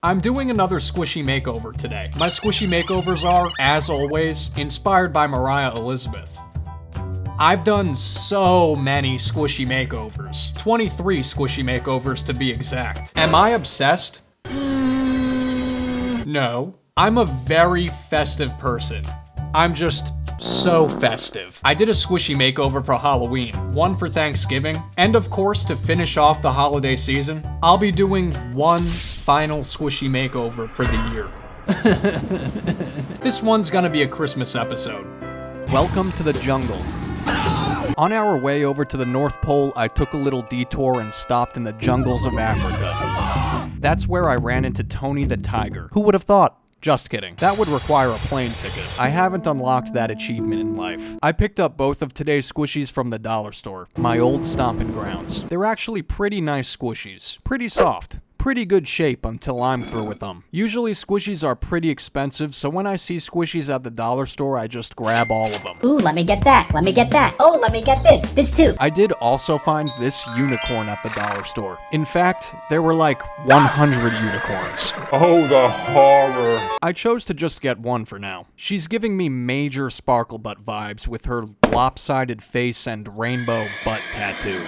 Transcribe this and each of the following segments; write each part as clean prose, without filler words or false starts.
I'm doing another squishy makeover today. My squishy makeovers are, as always, inspired by Moriah Elizabeth. I've done so many squishy makeovers. 23 squishy makeovers to be exact. Am I obsessed? No. I'm a very festive person. I'm just so festive. I did a squishy makeover for Halloween, one for Thanksgiving, and of course to finish off the holiday season, I'll be doing one final squishy makeover for the year. This one's gonna be a Christmas episode. Welcome to the jungle. On our way over to the North Pole, I took a little detour and stopped in the jungles of Africa. That's where I ran into Tony the Tiger. Who would have thought? Just kidding. That would require a plane ticket. I haven't unlocked that achievement in life. I picked up both of today's squishies from the dollar store, my old stomping grounds. They're actually pretty nice squishies. Pretty soft. Pretty good shape until I'm through with them. Usually squishies are pretty expensive, so when I see squishies at the dollar store, I just grab all of them. Ooh, let me get that, let me get that. Oh, let me get this too. I did also find this unicorn at the dollar store. In fact, there were like 100 unicorns. Oh, the horror. I chose to just get one for now. She's giving me major sparkle butt vibes with her lopsided face and rainbow butt tattoo.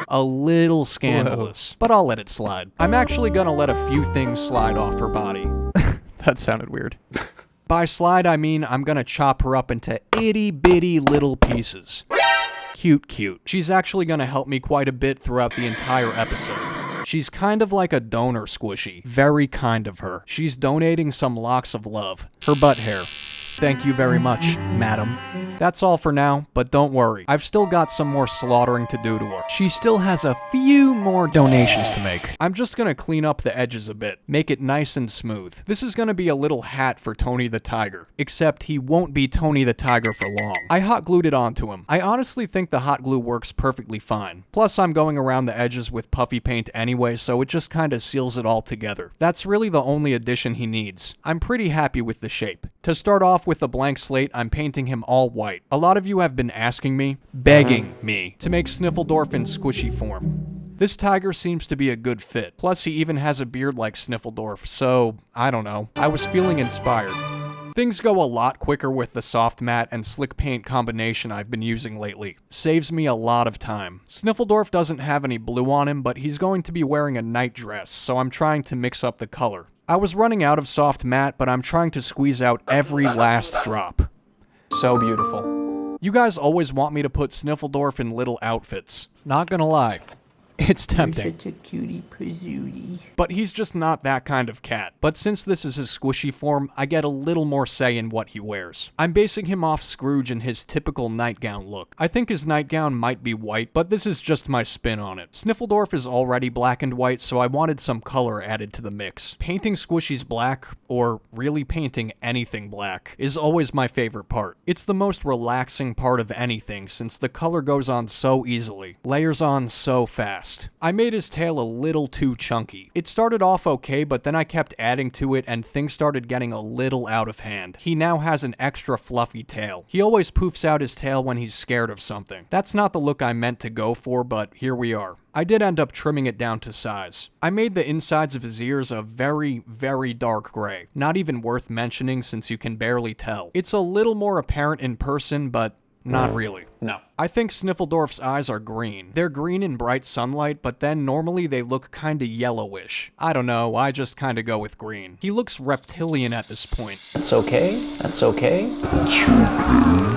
A little scandalous, but I'll let it slide. I'm actually gonna let a few things slide off her body. That sounded weird. By slide, I mean I'm gonna chop her up into itty-bitty little pieces. Cute. She's actually gonna help me quite a bit throughout the entire episode. She's kind of like a donor squishy. Very kind of her. She's donating some locks of love. Her butt hair. Thank you very much, madam. That's all for now, but don't worry. I've still got some more slaughtering to do to her. She still has a few more donations to make. I'm just gonna clean up the edges a bit, make it nice and smooth. This is gonna be a little hat for Tony the Tiger, except he won't be Tony the Tiger for long. I hot glued it onto him. I honestly think the hot glue works perfectly fine. Plus, I'm going around the edges with puffy paint anyway, so it just kinda seals it all together. That's really the only addition he needs. I'm pretty happy with the shape. To start off with a blank slate, I'm painting him all white. A lot of you have been asking me, begging me, to make Sniffledorf in squishy form. This tiger seems to be a good fit. Plus, he even has a beard like Sniffledorf, so, I don't know. I was feeling inspired. Things go a lot quicker with the soft matte and slick paint combination I've been using lately. Saves me a lot of time. Sniffledorf doesn't have any blue on him, but he's going to be wearing a night dress, so I'm trying to mix up the color. I was running out of soft matte, but I'm trying to squeeze out every last drop. So beautiful. You guys always want me to put Sniffledorf in little outfits. Not gonna lie. It's tempting. You're such a cutie pazootie. But he's just not that kind of cat. But since this is his squishy form, I get a little more say in what he wears. I'm basing him off Scrooge in his typical nightgown look. I think his nightgown might be white, but this is just my spin on it. Sniffledorf is already black and white, so I wanted some color added to the mix. Painting squishies black, or really painting anything black, is always my favorite part. It's the most relaxing part of anything since the color goes on so easily, layers on so fast. I made his tail a little too chunky. It started off okay, but then I kept adding to it and things started getting a little out of hand. He now has an extra fluffy tail. He always poofs out his tail when he's scared of something. That's not the look I meant to go for, but here we are. I did end up trimming it down to size. I made the insides of his ears a very, very dark gray. Not even worth mentioning since you can barely tell. It's a little more apparent in person, but not really. No. I think Sniffledorf's eyes are green. They're green in bright sunlight, but then normally they look kinda yellowish. I don't know, I just kinda go with green. He looks reptilian at this point. That's okay.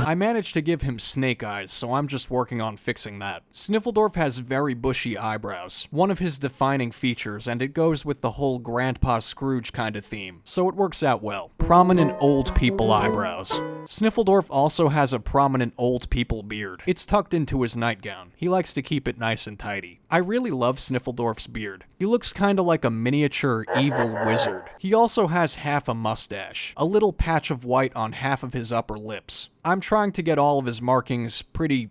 I managed to give him snake eyes, so I'm just working on fixing that. Sniffledorf has very bushy eyebrows, one of his defining features, and it goes with the whole Grandpa Scrooge kinda theme, so it works out well. Prominent old people eyebrows. Sniffledorf also has a prominent old people beard. It's tucked into his nightgown. He likes to keep it nice and tidy. I really love Sniffledorf's beard. He looks kinda like a miniature evil wizard. He also has half a mustache, a little patch of white on half of his upper lips. I'm trying to get all of his markings pretty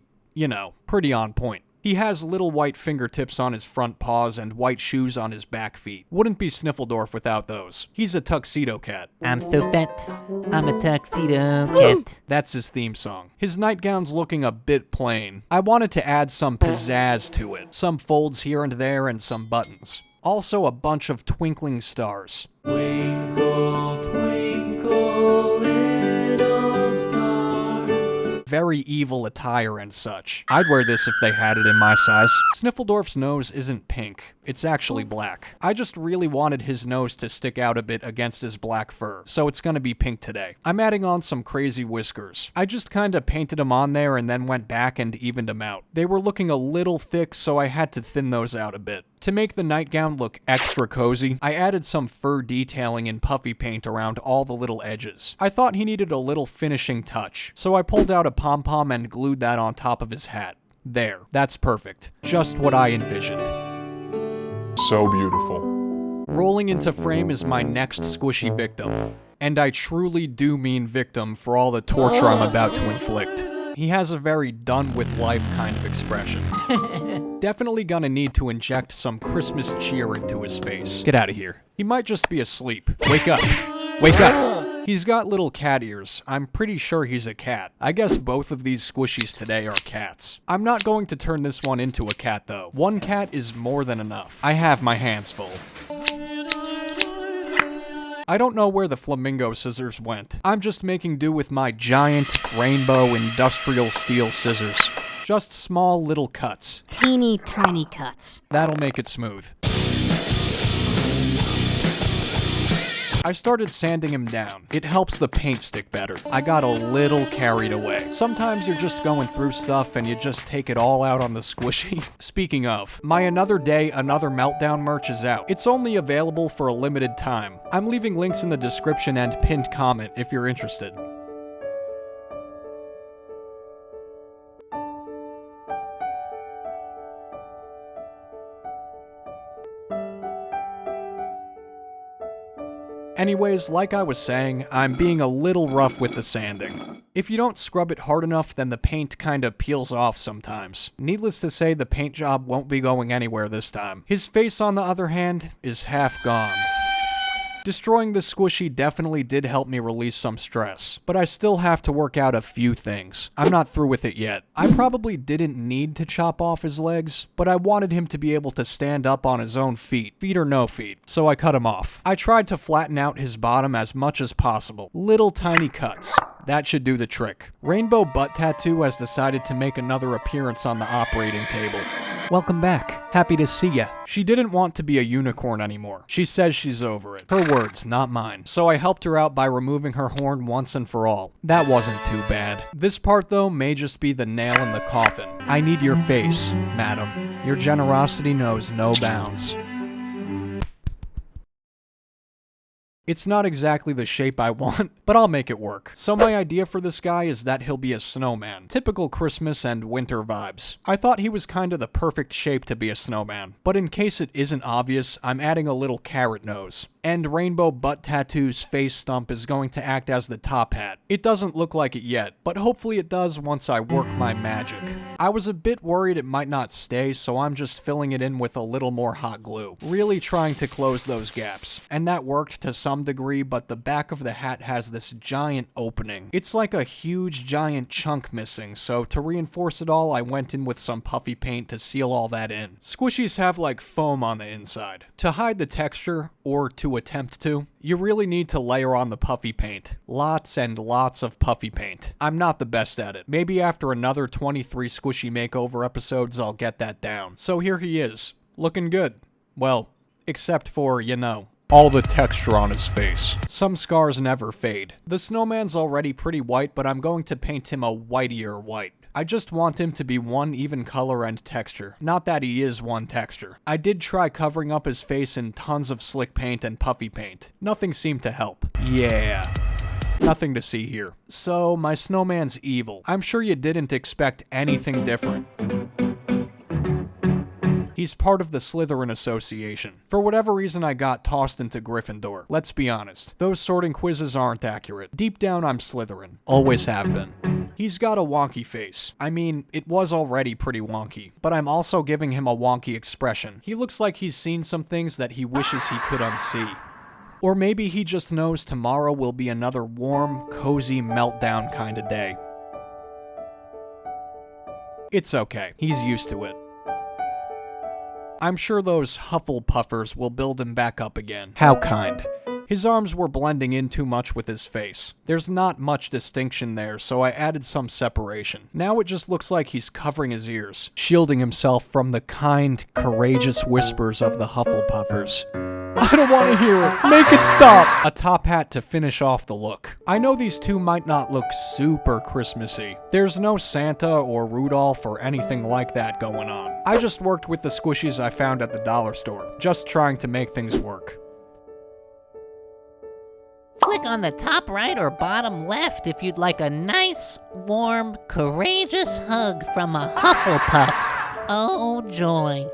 on point. He has little white fingertips on his front paws and white shoes on his back feet. Wouldn't be Sniffledorf without those. He's a tuxedo cat. I'm so fat. I'm a tuxedo cat. That's his theme song. His nightgown's looking a bit plain. I wanted to add some pizzazz to it. Some folds here and there and some buttons. Also a bunch of twinkling stars. Twinkle, twinkle, little star. Very evil attire and such. I'd wear this if they had it in my size. Sniffledorf's nose isn't pink. It's actually black. I just really wanted his nose to stick out a bit against his black fur, so it's gonna be pink today. I'm adding on some crazy whiskers. I just kinda painted them on there and then went back and evened them out. They were looking a little thick, so I had to thin those out a bit. To make the nightgown look extra cozy, I added some fur detailing in puffy paint around all the little edges. I thought he needed a little finishing touch, so I pulled out a pom-pom and glued that on top of his hat. There, that's perfect. Just what I envisioned. So beautiful. Rolling into frame is my next squishy victim. And I truly do mean victim for all the torture I'm about to inflict. He has a very done with life kind of expression. Definitely gonna need to inject some Christmas cheer into his face. Get out of here. He might just be asleep. Wake up. Wake up. He's got little cat ears. I'm pretty sure he's a cat. I guess both of these squishies today are cats. I'm not going to turn this one into a cat though. One cat is more than enough. I have my hands full. I don't know where the flamingo scissors went. I'm just making do with my giant rainbow industrial steel scissors. Just small little cuts. Teeny tiny cuts. That'll make it smooth. I started sanding him down. It helps the paint stick better. I got a little carried away. Sometimes you're just going through stuff and you just take it all out on the squishy. Speaking of, my Another Day, Another Meltdown merch is out. It's only available for a limited time. I'm leaving links in the description and pinned comment if you're interested. Anyways, like I was saying, I'm being a little rough with the sanding. If you don't scrub it hard enough, then the paint kinda peels off sometimes. Needless to say, the paint job won't be going anywhere this time. His face, on the other hand, is half gone. Destroying the squishy definitely did help me release some stress, but I still have to work out a few things. I'm not through with it yet. I probably didn't need to chop off his legs, but I wanted him to be able to stand up on his own feet or no feet, so I cut him off. I tried to flatten out his bottom as much as possible. Little tiny cuts. That should do the trick. Rainbow Butt Tattoo has decided to make another appearance on the operating table. Welcome back. Happy to see ya. She didn't want to be a unicorn anymore. She says she's over it. Her words, not mine. So I helped her out by removing her horn once and for all. That wasn't too bad. This part though may just be the nail in the coffin. I need your face, madam. Your generosity knows no bounds. It's not exactly the shape I want, but I'll make it work. So my idea for this guy is that he'll be a snowman. Typical Christmas and winter vibes. I thought he was kinda the perfect shape to be a snowman. But in case it isn't obvious, I'm adding a little carrot nose. And Rainbow Butt Tattoo's face stump is going to act as the top hat. It doesn't look like it yet, but hopefully it does once I work my magic. I was a bit worried it might not stay, so I'm just filling it in with a little more hot glue. Really trying to close those gaps. And that worked to some degree, but the back of the hat has this giant opening. It's like a huge giant chunk missing, so to reinforce it all, I went in with some puffy paint to seal all that in. Squishies have like foam on the inside. To hide the texture, or to attempt to, you really need to layer on the puffy paint. Lots and lots of puffy paint. I'm not the best at it. Maybe after another 23 Squishy Makeover episodes, I'll get that down. So here he is, looking good. Well, except for, you know, all the texture on his face. Some scars never fade. The snowman's already pretty white, but I'm going to paint him a whitier white. I just want him to be one even color and texture. Not that he is one texture. I did try covering up his face in tons of slick paint and puffy paint. Nothing seemed to help. Yeah. Nothing to see here. So, my snowman's evil. I'm sure you didn't expect anything different. He's part of the Slytherin Association. For whatever reason, I got tossed into Gryffindor. Let's be honest. Those sorting quizzes aren't accurate. Deep down, I'm Slytherin. Always have been. He's got a wonky face. I mean, it was already pretty wonky, but I'm also giving him a wonky expression. He looks like he's seen some things that he wishes he could unsee. Or maybe he just knows tomorrow will be another warm, cozy meltdown kind of day. It's okay. He's used to it. I'm sure those Hufflepuffers will build him back up again. How kind. His arms were blending in too much with his face. There's not much distinction there, so I added some separation. Now it just looks like he's covering his ears, shielding himself from the kind, courageous whispers of the Hufflepuffers. I don't want to hear it. Make it stop! A top hat to finish off the look. I know these two might not look super Christmassy. There's no Santa or Rudolph or anything like that going on. I just worked with the squishies I found at the dollar store, just trying to make things work. Click on the top right or bottom left if you'd like a nice, warm, courageous hug from a Hufflepuff. Oh, joy.